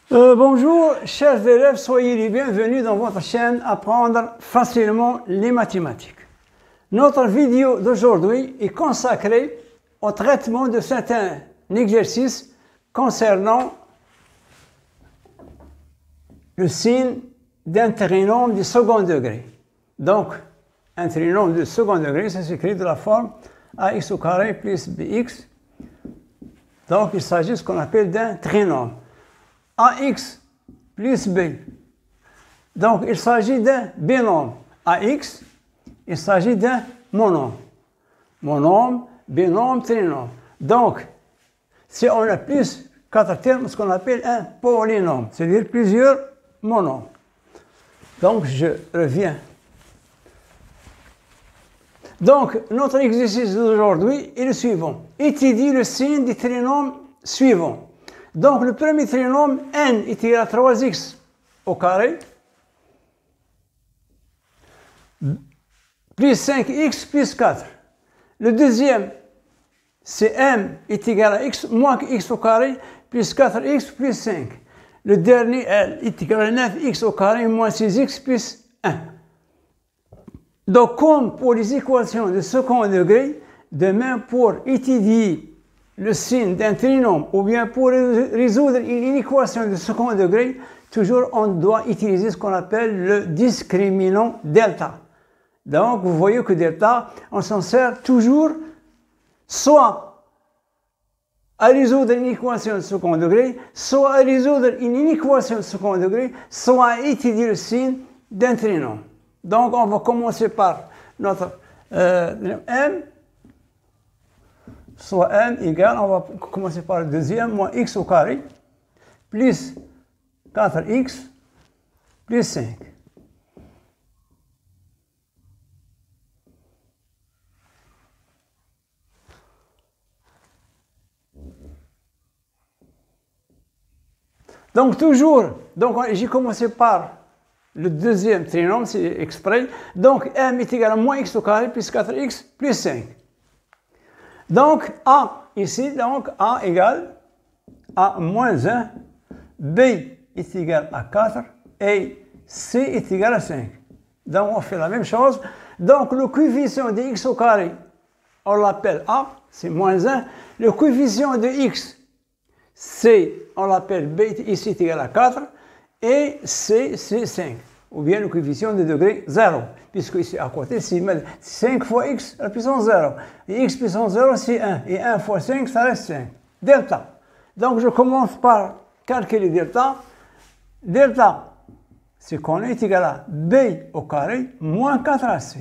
Bonjour, chers élèves, soyez les bienvenus dans votre chaîne Apprendre facilement les mathématiques. Notre vidéo d'aujourd'hui est consacrée au traitement de certains exercices concernant le signe d'un trinôme du second degré. Donc, un trinôme du second degré, ça s'écrit de la forme ax au carré plus bx. Donc, il s'agit de ce qu'on appelle d'un trinôme. AX plus B. Donc, il s'agit d'un binôme. AX, il s'agit d'un monôme. Monôme, binôme, trinôme. Donc, si on a plus 4 termes, ce qu'on appelle un polynôme, c'est-à-dire plusieurs monômes. Donc, je reviens. Donc, notre exercice d'aujourd'hui est le suivant. Étudie le signe du trinôme suivant. Donc, le premier trinôme, n est égal à 3x au carré, plus 5x plus 4. Le deuxième, c'est m est égal à x moins x au carré, plus 4x plus 5. Le dernier, l est égal à 9x au carré, moins 6x plus 1. Donc, comme pour les équations de second degré, de même pour étudier le signe d'un trinôme ou bien pour résoudre une équation de second degré, toujours on doit utiliser ce qu'on appelle le discriminant delta. Donc, vous voyez que delta, on s'en sert toujours soit à résoudre une équation de second degré, soit à résoudre une équation de second degré, soit à étudier le signe d'un trinôme. Donc, on va commencer par notre m, soit m égale, on va commencer par le deuxième, moins x au carré, plus 4x, plus 5. Donc toujours, j'ai commencé par le deuxième trinôme, c'est exprès. Donc m est égal à moins x au carré, plus 4x, plus 5. Donc, A, ici, donc A égale à moins 1, B est égal à 4 et C est égal à 5. Donc, on fait la même chose. Donc, le coefficient de x au carré, on l'appelle A, c'est moins 1. Le coefficient de x, C, on l'appelle B, ici est égal à 4. Et C, c'est 5. Ou bien le coefficient de degré 0, puisque ici à côté, c'est 5 fois x à la puissance 0. Et x puissance 0, c'est 1. Et 1 fois 5, ça reste 5. Delta. Donc, je commence par calculer delta. Delta, c'est qu'on est égal à b au carré moins 4ac.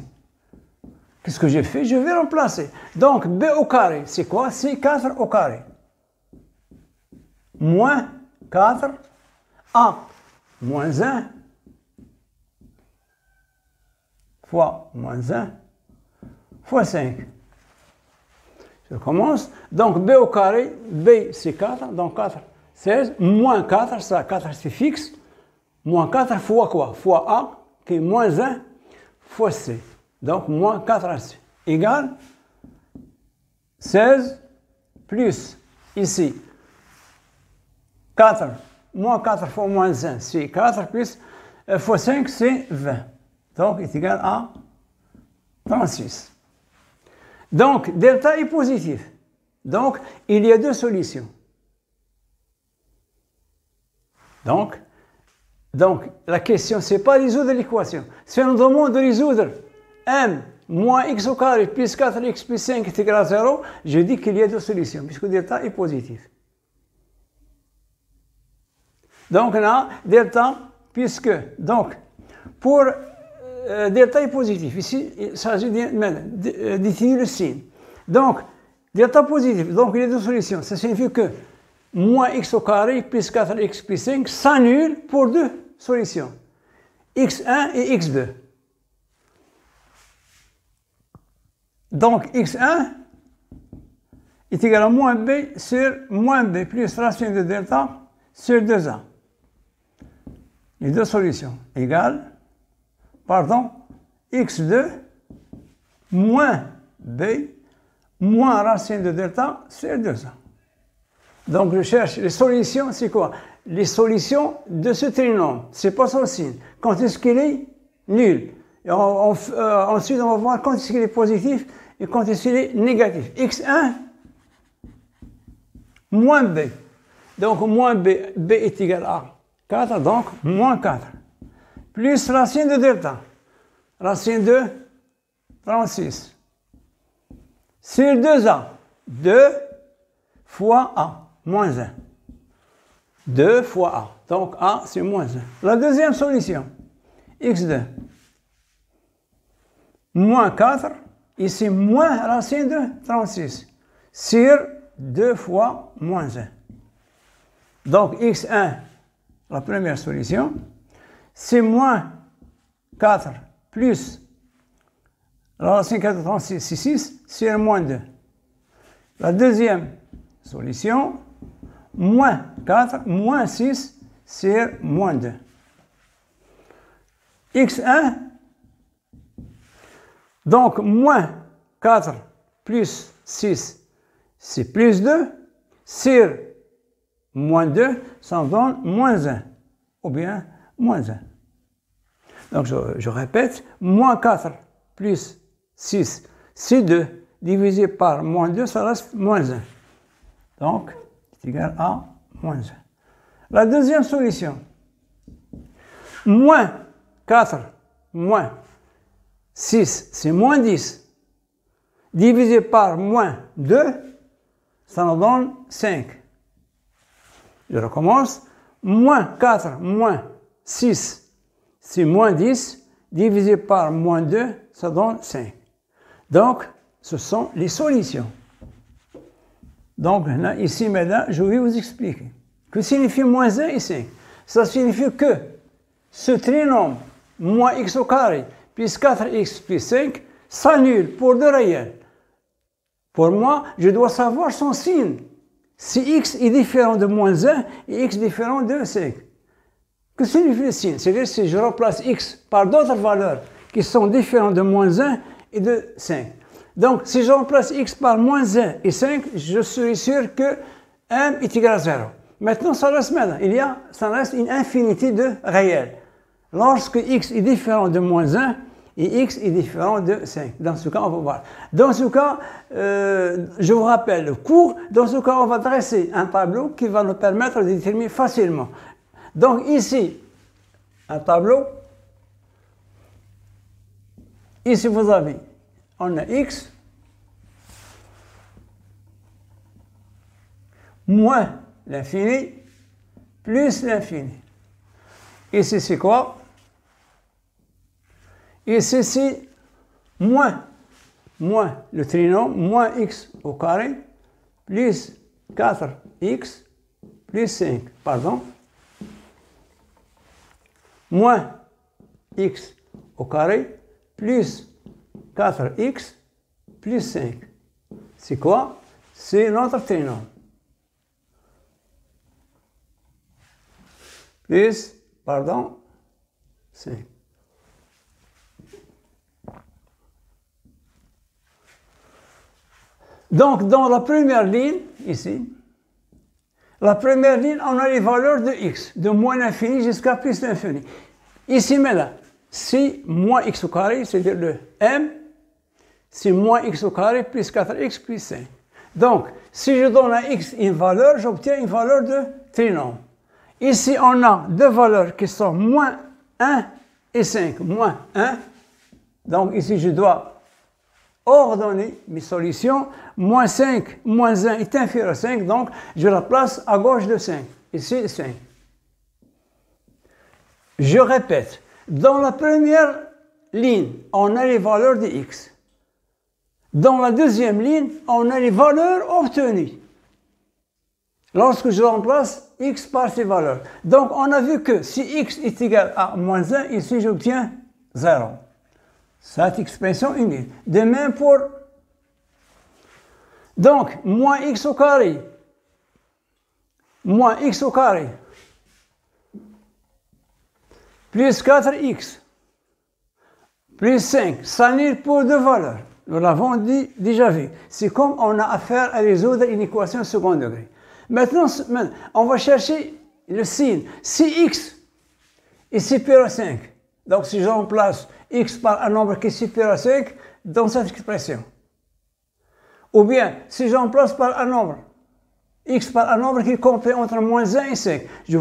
Qu'est-ce que j'ai fait? Je vais remplacer. Donc, b au carré, c'est quoi? C'est 4 au carré. Moins 4, a moins 1, fois moins 1, fois 5. Je commence. Donc, b au carré, b c'est 4, donc 4, 16, moins 4, ça 4 c'est fixe, moins 4 fois quoi? Fois a, qui est moins 1, fois c. Donc, moins 4ac, égale 16, plus, ici, 4, moins 4 fois moins 1, c'est 4, plus, fois 5, c'est 20. Donc, est égal à 36. Donc, delta est positif. Donc, il y a deux solutions. Donc la question, ce n'est pas résoudre l'équation. Si on nous demande de résoudre m moins x au carré plus 4x plus 5 est égal à 0, je dis qu'il y a deux solutions, puisque delta est positif. Donc, là, delta, puisque, donc, pour delta est positif. Ici, il s'agit d'étudier le signe. Donc, delta positif. Donc, il y a deux solutions. Ça signifie que moins x au carré plus 4x plus 5 s'annulent pour deux solutions. x1 et x2. Donc, x1 est égal à moins b sur moins b plus racine de delta sur 2a. Les deux solutions égales, x2 moins b moins racine de delta sur 2a. Donc, je cherche les solutions, c'est quoi? les solutions de ce trinôme. C'est pas son signe. Quand est-ce qu'il est nul? Et ensuite, on va voir quand est-ce qu'il est positif et quand est-ce qu'il est négatif. x1 moins b. Donc, moins b, b est égal à 4, donc moins 4. Plus racine de delta. Racine de 36. Sur 2a, 2 fois a, moins 1. 2 fois a. Donc a, c'est moins 1. La deuxième solution, x2. Moins 4, ici moins racine de 36. Sur 2 fois moins 1. Donc x1, la première solution, c'est moins 4 plus la racine 4 de 36, c'est 6, sur moins 2. La deuxième solution, moins 4, moins 6, sur moins 2. x1, donc moins 4 plus 6, c'est plus 2, sur moins 2, ça donne moins 1, ou bien moins 1. Donc je répète, moins 4 plus 6, c'est 2, divisé par moins 2, ça reste moins 1. Donc, c'est égal à moins 1. La deuxième solution, moins 4, moins 6, c'est moins 10, divisé par moins 2, ça nous donne 5. Je recommence, moins 4, moins 6, c'est moins 10, divisé par moins 2, ça donne 5. Donc, ce sont les solutions. Donc, là, ici, maintenant, je vais vous expliquer. Que signifie moins 1 et 5? Ça signifie que ce trinôme, moins x au carré, plus 4x plus 5, s'annule pour deux réels. Pour moi, je dois savoir son signe. Si x est différent de moins 1 et x différent de 5. Que signifie le signe? C'est-à-dire si je remplace x par d'autres valeurs qui sont différentes de moins 1 et de 5. Donc, si je remplace x par moins 1 et 5, je suis sûr que m est égal à 0. Maintenant, ça reste maintenant. Ça reste une infinité de réels. Lorsque x est différent de moins 1 et x est différent de 5. Dans ce cas, on va voir. Dans ce cas, je vous rappelle le cours. Dans ce cas, on va dresser un tableau qui va nous permettre de déterminer facilement. Donc ici, un tableau. Ici, vous avez, on a x moins l'infini plus l'infini. Ici, c'est quoi? Ici, c'est moins le trinôme, moins x au carré, plus 4x plus 5, pardon. Moins x au carré, plus 4x plus 5. C'est quoi? C'est notre trinôme. Plus, pardon, 5. Donc, dans la première ligne, ici, la première ligne, on a les valeurs de x, de moins l'infini jusqu'à plus l'infini. Ici, maintenant, c'est moins x au carré, c'est-à-dire le m, c'est moins x au carré plus 4x plus 5. Donc, si je donne à x une valeur, j'obtiens une valeur de trinôme. Ici, on a deux valeurs qui sont moins 1 et 5. Moins 1. Donc, ici, je dois ordonner mes solutions. Moins 5, moins 1 est inférieur à 5. Donc, je la place à gauche de 5. Ici, 5. Je répète. Dans la première ligne, on a les valeurs de x. Dans la deuxième ligne, on a les valeurs obtenues. Lorsque je remplace x par ces valeurs. Donc, on a vu que si x est égal à moins 1, ici, j'obtiens 0. Cette expression est nulle. De même pour... Donc, moins x au carré. Moins x au carré. Plus 4x. Plus 5. S'annule pour deux valeurs. Nous l'avons déjà vu. C'est comme on a affaire à résoudre une équation second degré. Maintenant, on va chercher le signe. Si x est supérieur à 5, donc si je remplace x par un nombre qui est supérieur à 5 dans cette expression, ou bien si je remplace par un nombre, x par un nombre qui est compris entre moins 1 et 5, je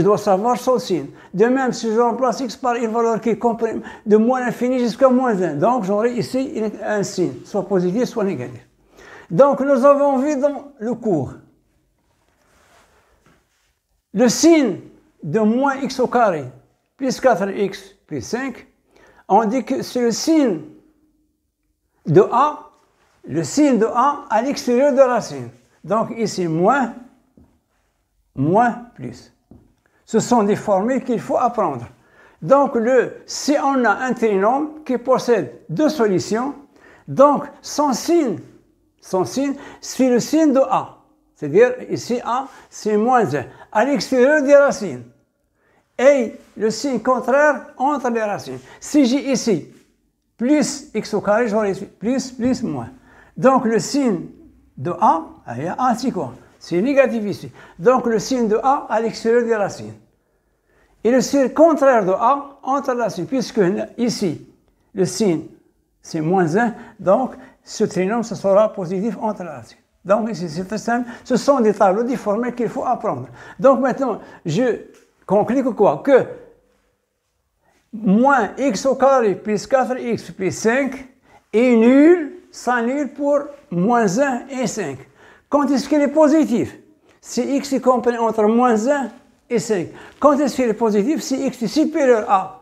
dois savoir son signe. De même, si je remplace x par une valeur qui est comprise de moins l'infini jusqu'à moins 1, donc j'aurai ici un signe, soit positif, soit négatif. Donc nous avons vu dans le cours le signe de moins x au carré plus 4x plus 5, on dit que c'est le signe de a à l'extérieur de la racine. Donc ici, moins, plus. Ce sont des formules qu'il faut apprendre. Donc si on a un trinôme qui possède deux solutions, donc son signe, c'est le signe de a. C'est-à-dire, ici, a, c'est moins 1, à l'extérieur des racines. Et le signe contraire entre les racines. Si j'ai ici plus x au carré, j'aurai ici plus, moins. Donc le signe de a c'est quoi? C'est négatif ici. Donc le signe de a à l'extérieur des racines. Et le signe contraire de a entre les racines, puisque ici, le signe, c'est moins 1, donc ce trinôme, ce sera positif entre les racines. Donc ici, c'est très simple. Ce sont des tableaux, des formules qu'il faut apprendre. Donc maintenant, je conclue que quoi? Que moins x au carré plus 4x plus 5 est nul, s'annule pour moins 1 et 5. Quand est-ce qu'il est positif? Si x est compris entre moins 1 et 5. Quand est-ce qu'il est positif? Si x est supérieur à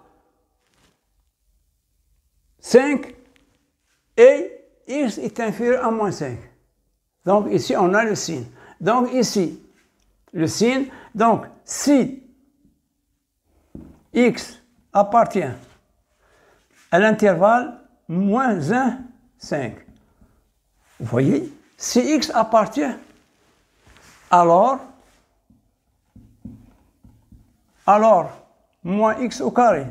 5 et x est inférieur à moins 5. Donc ici, on a le signe. Donc ici, le signe. Donc si x appartient à l'intervalle moins 1, 5. Vous voyez? Si x appartient, alors moins x au carré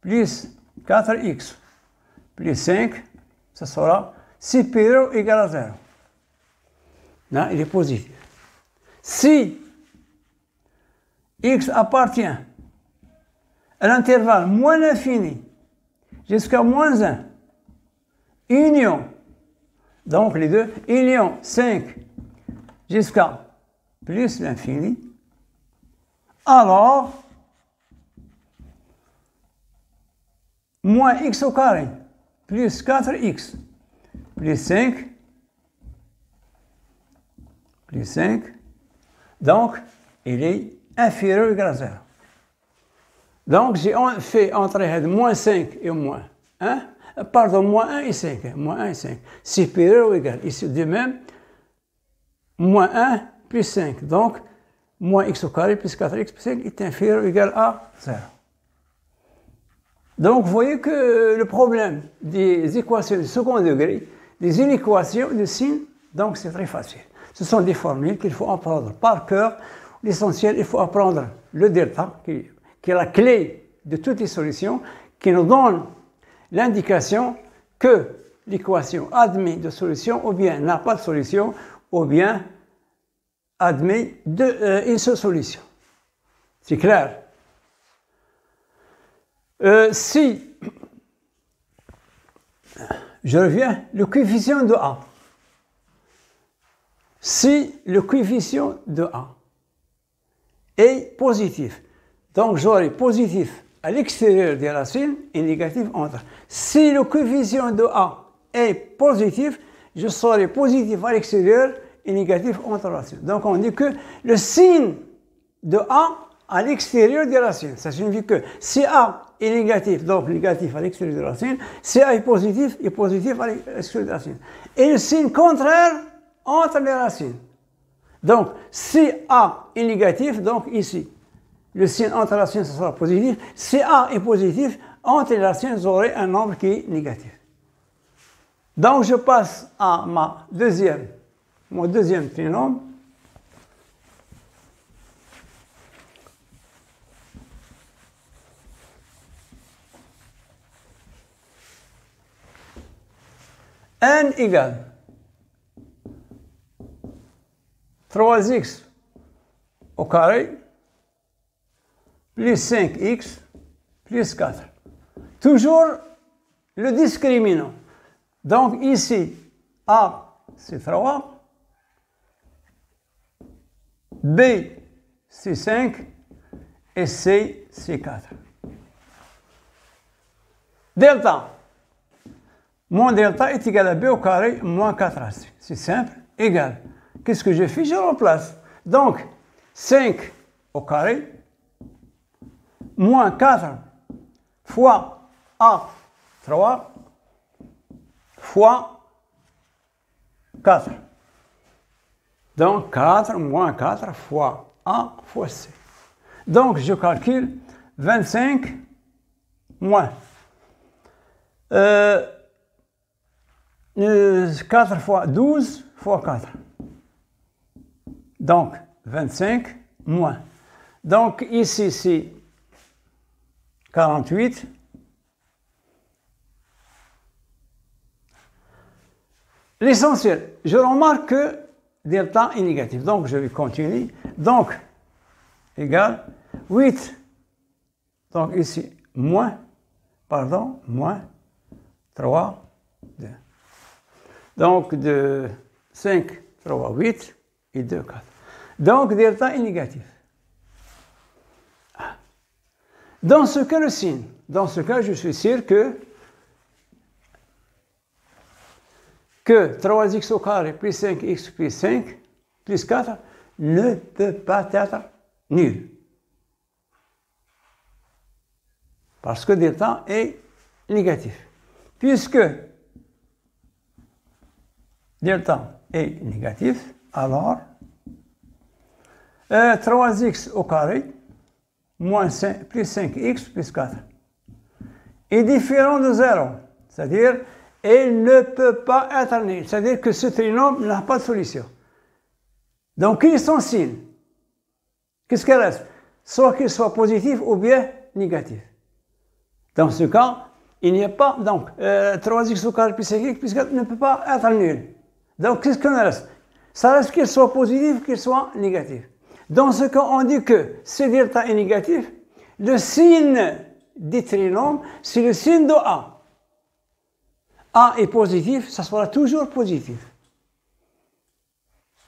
plus 4x plus 5, ça sera supérieur ou égal à 0. Là, il est positif. Si x appartient à l'intervalle moins l'infini jusqu'à moins 1, union, donc les deux, union 5 jusqu'à plus l'infini, alors moins x au carré plus 4x plus 5, donc il est inférieur ou égal à 0. Donc j'ai fait entrer moins 5 et moins 1, pardon, moins 1 et 5, moins 1 et 5, supérieur ou égal. Ici de même, moins 1 plus 5, donc moins x au carré plus 4x plus 5 est inférieur ou égal à 0. Donc vous voyez que le problème des équations de second degré, des inéquations de signes, donc c'est très facile. Ce sont des formules qu'il faut apprendre par cœur. L'essentiel, il faut apprendre le delta, qui est la clé de toutes les solutions, qui nous donne l'indication que l'équation admet de solution, ou bien n'a pas de solution, ou bien admet une seule solution. C'est clair? Si je reviens, le coefficient de A. Si le coefficient de A est positif, donc j'aurai positif à l'extérieur des racines et négatif entre. Si le coefficient de A est positif, je serai positif à l'extérieur et négatif entre racines. Donc on dit que le signe de A à l'extérieur des racines, ça signifie que si A est négatif, donc négatif à l'extérieur des racines, si A est positif à l'extérieur des racines. Et le signe contraire entre les racines. Donc, si A est négatif, donc ici, le signe entre les racines, ce sera positif. Si A est positif, entre les racines, j'aurai un nombre qui est négatif. Donc, je passe à mon deuxième trinôme. N égale 3x au carré plus 5x plus 4. Toujours le discriminant. Donc ici, A, c'est 3. B, c'est 5. Et C, c'est 4. Delta. Moins delta est égal à B au carré moins 4AC. C'est simple, égal. Qu'est-ce que je fais? Je remplace. Donc, 5 au carré moins 4 fois A, 3 fois 4. Donc, 4 moins 4 fois A fois C. Donc, je calcule 25 moins 4 fois 12 fois 4. Donc, 25 moins. Donc, ici, c'est 48. L'essentiel, je remarque que delta est négatif. Donc, je vais continuer. Donc, égal 8. Donc, ici, moins 3, 2. Donc, de 5, 3, 8 et 2, 4. Donc, delta est négatif. Dans ce cas, le signe. Dans ce cas, je suis sûr que 3x au carré plus 5x plus 5 plus 4 ne peut pas être nul. Parce que delta est négatif. Puisque delta est négatif, alors 3x au carré moins 5, plus 5x plus 4 est différent de 0. C'est-à-dire, il ne peut pas être nul. C'est-à-dire que ce trinôme n'a pas de solution. Donc, quel est son signe? Qu'est-ce qu'il reste? Soit qu'il soit positif ou bien négatif. Dans ce cas, il n'y a pas, donc, 3x au carré plus 5x plus 4 ne peut pas être nul. Donc, qu'est-ce qu'il reste? Ça reste qu'il soit positif ou qu'il soit négatif. Dans ce cas, on dit que si delta est négatif, le signe du trinôme, c'est le signe de A. A est positif, ça sera toujours positif.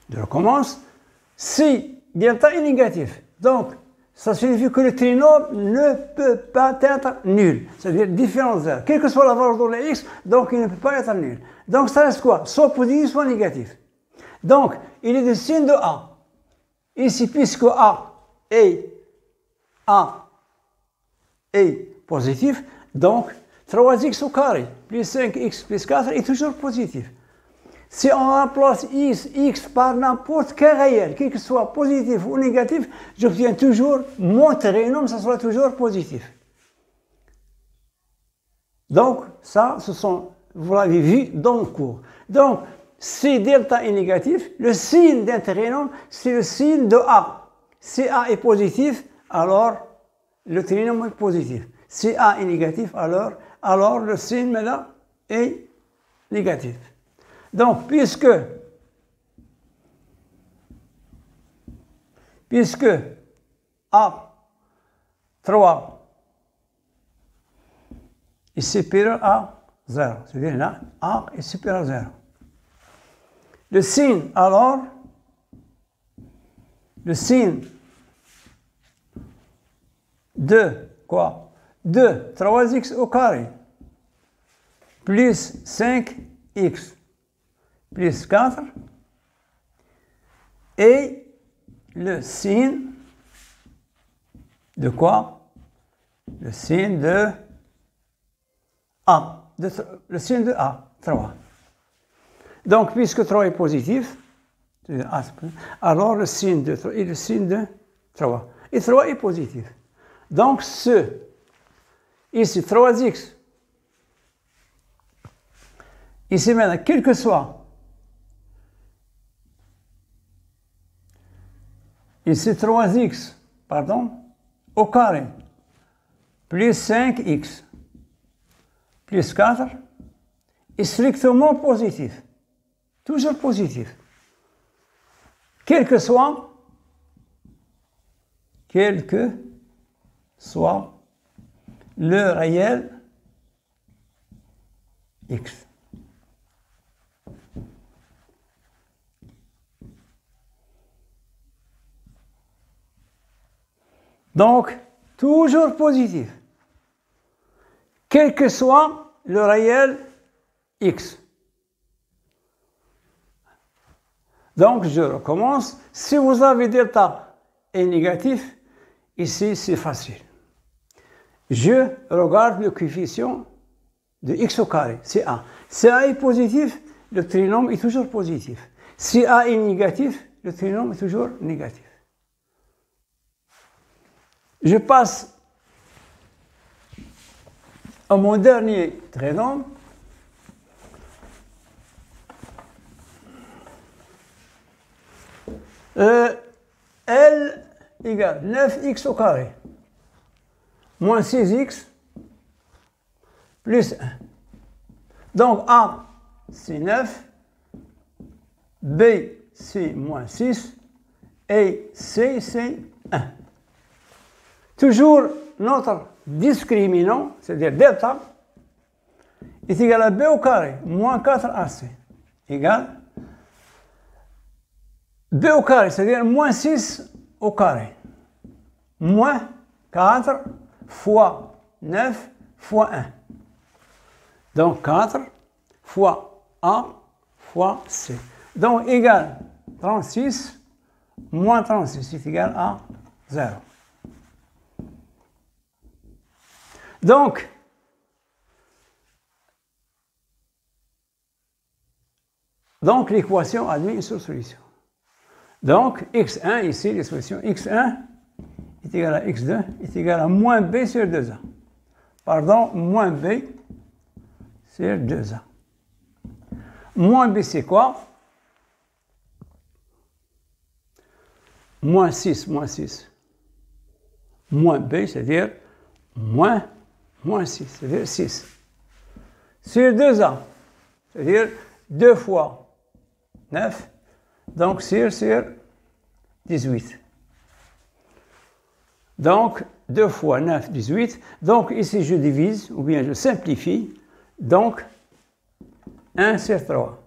Je recommence. Si delta est négatif, donc, ça signifie que le trinôme ne peut pas être nul. C'est-à-dire différent de 0. Quelle que soit la valeur de la x, donc il ne peut pas être nul. Donc ça reste quoi? Soit positif, soit négatif. Donc, il est le signe de A. Ici, puisque A est positif, donc 3x au carré plus 5x plus 4 est toujours positif. Si on remplace x par n'importe quel réel, quel que soit positif ou négatif, j'obtiens toujours mon trinôme, ça sera toujours positif. Donc, ça, vous l'avez vu dans le cours. Donc, si delta est négatif, le signe d'un trinôme, c'est le signe de A. Si A est positif, alors le trinôme est positif. Si A est négatif, alors le signe là est négatif. Donc, puisque A3 est supérieur à 0, c'est-à-dire là, A est supérieur à 0. Le signe, alors, le signe de quoi? De 3x au carré plus 5x plus 4 et le signe de quoi? Le signe de A. Le signe de A, 3. Donc, puisque 3 est positif, alors le signe de 3 est le signe de 3. Et 3 est positif. Donc, ici, 3x, ici maintenant, quel que soit, ici 3x, au carré, plus 5x, plus 4, est strictement positif. Toujours positif. Quel que soit le réel x. Donc, toujours positif, quel que soit le réel x. Donc, je recommence. Si vous avez delta est négatif, ici, c'est facile. Je regarde le coefficient de x au carré, c'est a. Si a est positif, le trinôme est toujours positif. Si a est négatif, le trinôme est toujours négatif. Je passe à mon dernier trinôme. L égale 9x au carré moins 6x plus 1. Donc A, c'est 9, B, c'est moins 6, et C, c'est 1. Toujours notre discriminant, c'est-à-dire delta, est égal à B au carré, moins 4AC, égale B au carré, c'est-à-dire moins 6 au carré, moins 4 fois 9 fois 1. Donc 4 fois A fois C. Donc égal 36 moins 36, c'est égal à 0. Donc l'équation admet une seule solution. Donc x1, ici, l'expression x1 est égal à x2 est égal à moins b sur 2a. Pardon, moins b sur 2a. Moins b, c'est quoi? Moins 6, moins 6. Moins b, c'est-à-dire moins 6, c'est-à-dire 6. Sur 2a, c'est-à-dire 2 fois 9, donc sur 18. Donc 2 fois 9, 18. Donc ici je divise, ou bien je simplifie. Donc 1 sur 3.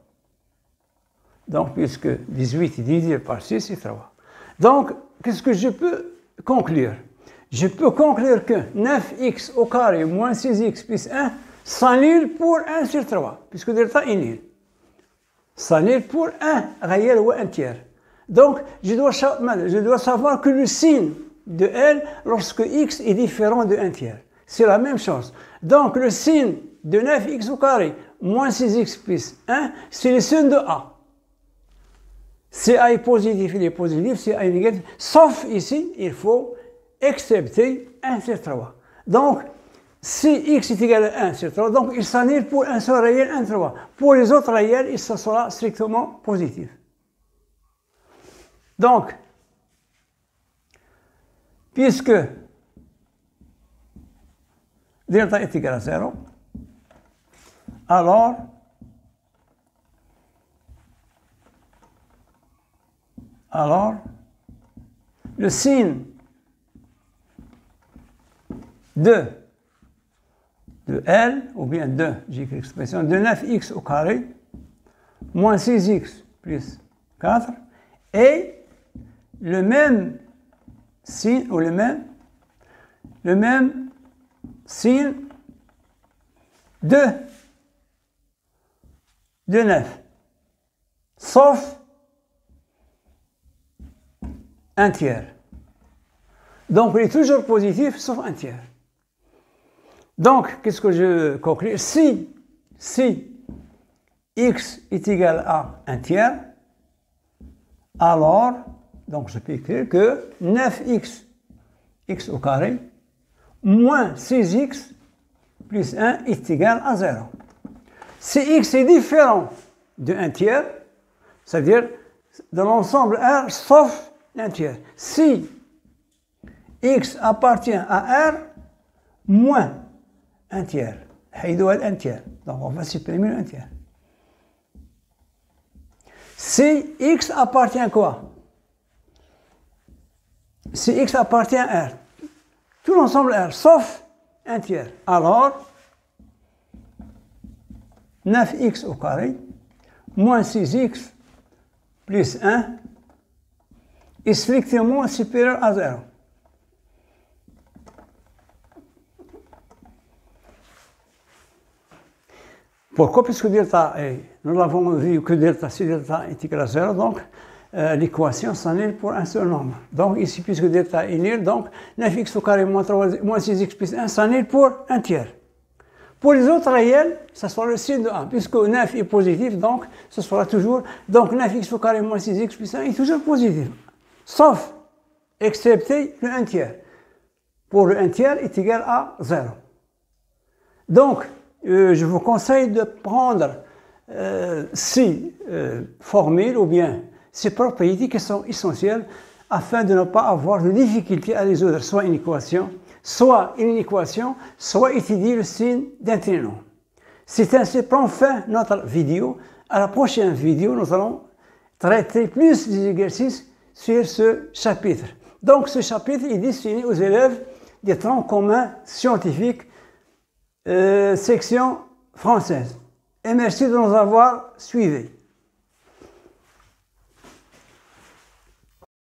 Donc puisque 18 est divisé par 6, c'est 3. Donc qu'est-ce que je peux conclure? Je peux conclure que 9x au carré moins 6x plus 1 s'annule pour 1 sur 3, puisque delta est nul. S'annule pour 1 réel ou 1 tiers. Donc, je dois savoir que le signe de L lorsque x est différent de 1 tiers. C'est la même chose. Donc, le signe de 9x au carré moins 6x plus 1, c'est le signe de A. Si A est positif, il est positif. Si A est négatif, sauf ici, il faut excepter 1 sur 3. Donc, si x est égal à 1 sur 3, donc il s'annule pour un seul réel, 1 sur 3. Pour les autres réels, il sera strictement positif. Donc, puisque delta est égal à 0, alors le signe de L, ou bien j'ai écrit l'expression de 9x au carré, moins 6x plus 4, et le même signe, ou le même signe de 9, sauf 1 tiers. Donc il est toujours positif, sauf 1 tiers. Donc, qu'est-ce que je conclue? Si x est égal à 1 tiers, alors, donc je peux écrire que 9x x au carré moins 6x plus 1 est égal à 0. Si x est différent de 1 tiers, c'est-à-dire de l'ensemble R sauf 1 tiers. Si x appartient à R moins 1 tiers. Il doit être 1 tiers. Donc on va supprimer le 1 tiers. Si x appartient à quoi? Si x appartient à R. tout l'ensemble R, sauf un tiers. Alors, 9x au carré, moins 6x, plus 1, est strictement supérieur à 0. Pourquoi? Puisque delta est, nous l'avons vu que delta, si delta est égal à 0, donc l'équation s'annule pour un seul nombre. Donc ici, puisque delta est nul, donc 9x au carré moins 6x plus 1 s'annule pour un tiers. Pour les autres réels, ce sera le signe de 1, puisque 9 est positif, donc ce sera toujours, donc 9x au carré moins 6x plus 1 est toujours positif, sauf, excepté le 1 tiers. Pour le 1 tiers est égal à 0. Donc, je vous conseille de prendre ces formules ou bien ces propriétés qui sont essentielles afin de ne pas avoir de difficulté à résoudre soit une équation, soit étudier le signe d'un trinom. C'est ainsi prend fin notre vidéo. À la prochaine vidéo, nous allons traiter plus des exercices sur ce chapitre. Donc, ce chapitre est destiné aux élèves des troncs communs scientifiques, section française. Et merci de nous avoir suivis.